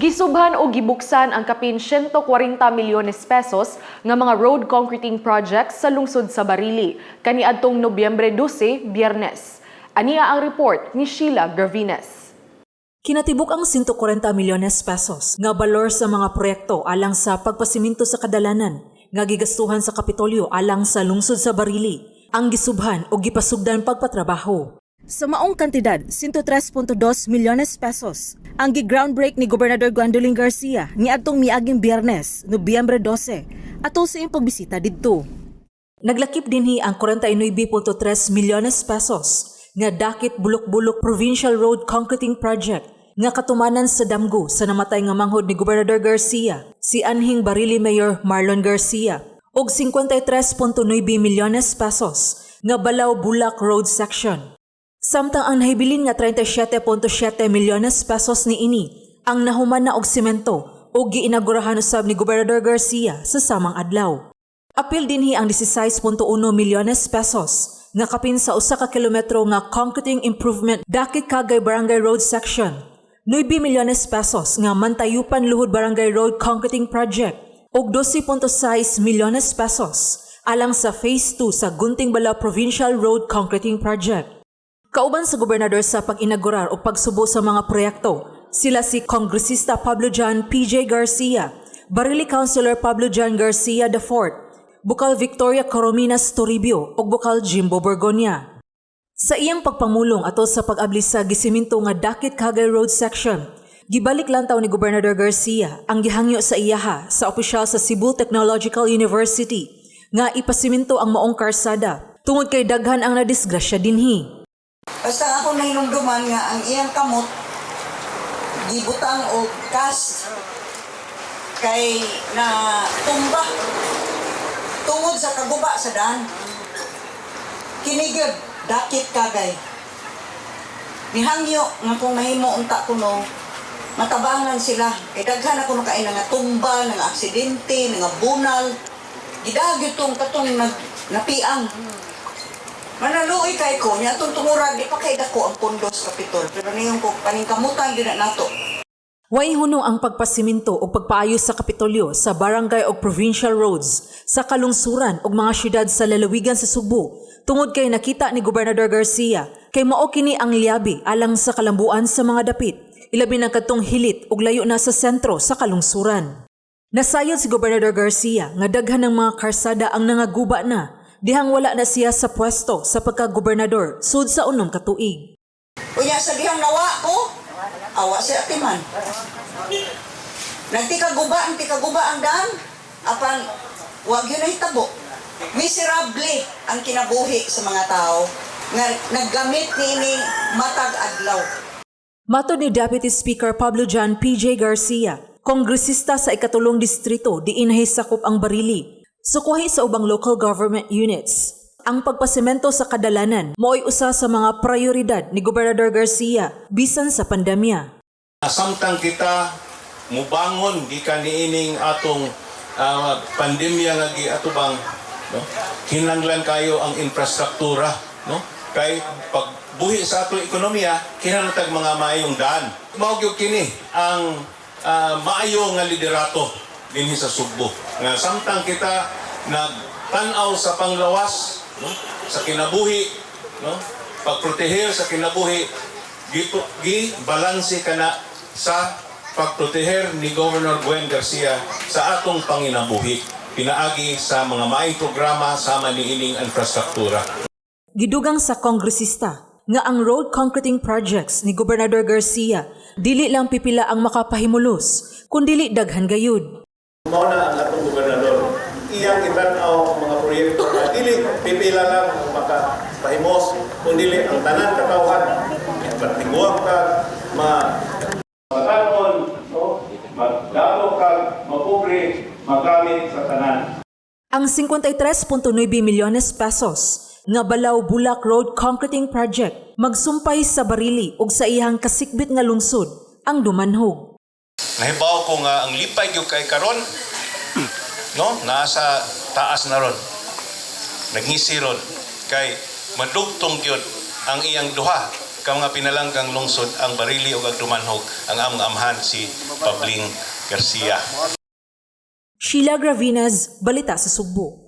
Gisubhan o gibuksan ang kapin 140 milyones pesos nga mga road concreting projects sa lungsod sa Barili kaniadtong Nobyembre 12, Biyernes. Ania ang report ni Sheila Gravines. Kinatibuk ang 140 milyones pesos nga balor sa mga proyekto alang sa pagpasiminto sa kadalanan nga gigastuhan sa Kapitolyo alang sa lungsod sa Barili ang gisubhan o gipasugdan pagpatrabaho. Sa maong kantidad, 103.2 milyones pesos ang gi-groundbreak ni Gobernador Gwendolyn Garcia niadtong miaging Biyernes, Nobyembre 12, atol sa iyang pagbisita didto. Naglakip dinhi ang 49.3 milyones pesos nga dakit bulok-bulok Provincial Road Concreting Project nga katumanan sa damgo sa namatay nga manghod ni Gobernador Garcia, si anhing Barili Mayor Marlon Garcia, og 53.9 milyones pesos nga Balao-Bulak Road Section. Samtang ang nahibilin nga 37.7 milyones pesos niini ang nahuman na og semento o giinagurahan usab ni Gobernador Garcia sa samang adlaw. Apil dinhi ang 16.1 milyones pesos nga kapin sa usa ka kilometro nga concreting improvement dakit Kagay Barangay Road Section. 9 milyones pesos nga Mantayupan Luhod Barangay Road Concreting Project og 12.6 milyones pesos alang sa Phase 2 sa Gunting Balao Provincial Road Concreting Project. Kauban sa gobernador sa pag-inaugurar o pagsubo sa mga proyekto, sila si Kongresista Pablo John P.J. Garcia, Barili Councilor Pablo John Garcia IV, Bukal Victoria Corominas Toribio ug Bukal Jimbo Borgonia. Sa iyang pagpamulong atol sa pag-abli sa gisiminto nga dakit Kagay Road Section, gibalik lantaw ni Gobernador Garcia ang gihangyo sa iyaha sa opisyal sa Cebu Technological University nga ipasiminto ang maong karsada tungod kay daghan ang nadisgrasya dinhi. Basta ako nahinumduman nga ang iyang kamot gibutang og cast kay na tumba tungod sa kaguba sa daan. Kinigod dakit Kagay. Nihangyo nga kung nahimo unta kuno matabangan sila kay daghan ako nakain nga tumba, nga aksidente, nga bunal. Gidagyod tong katong napiang. Manaluoy kay ko, niya itong tumurag, di pa kay dako ang pondo sa Kapitol. Pero niyong ko, paningkamutan din na nato. Way huno ang pagpasiminto o pagpaayos sa Kapitolyo sa barangay o provincial roads sa kalungsuran o mga syudad sa lalawigan sa Subo tungod kay nakita ni Gobernador Garcia kay mao kini ang liabi alang sa kalambuan sa mga dapit, ilabi ng katong hilit ug layo na sa sentro sa kalungsuran. Nasayod si Gobernador Garcia nga daghan ng mga karsada ang nangaguba na dihang wala na siya sa pwesto sa pagka-gobernador sud sa unom ka tuig. Unya sa dihang nawa ko, awa sa atiman. Nagtikaguba ang daan, apan wag yun na hitabo. Miserable ang kinabuhi sa mga tao nga naggamit ni matag adlaw. Matod ni Deputy Speaker Pablo John P.J. Garcia, kongresista sa ikatulong distrito diin nahisakop ang Barili, sukuhi sa ubang local government units. Ang pagpasemento sa kadalanan mo'y usa sa mga prioridad ni Gobernador Garcia bisan sa pandemya. Samtang kita mubangon gikan niining atong pandemya nga giatubang, no? Kinahanglan kayo ang infrastruktura, no? Kay pagbuhi sa atong ekonomiya kinahanglan mga maayong daan. Mao gyud kini ang maayo nga liderato dinhi sa Subo. Nga samtang kita nagtanaw sa panglawas, no? Sa kinabuhi, no? Pagproteher sa kinabuhi, gi-balanse kana sa pagproteher ni Governor Gwen Garcia sa atong panginabuhi. Pinaagi sa mga maayong programa sama niining infrastruktura. Gidugang sa kongresista nga ang road concreting projects ni Gobernador Garcia dili lang pipila ang makapahimulos, kundi daghan gayud. Mao na ang atong gobernador. Iyang itanaw ang mga proyekto na dili pipila lang ang makapahimos, kundi ang tanan katawhan. Patiguang ka, magkaroon, no? Magdalo ka, mapobre, magamit sa tanan. Ang 53.9 milyones pesos nga Balao-Bulak Road Concreting Project magsumpay sa Barili ug sa iyang kasikbit nga lungsod ang dumanhog. Nahibaw ko nga ang lipay gyud kay karon, no, nasa taas na ron, nagngisi ron kay madugtong gyud ang iyang duha ka mga pinalanggang lungsod ang Barili ug Agdumanhog ang among amhan si Pabling Garcia. Sheila Gravinez, Balita sa Sugbo.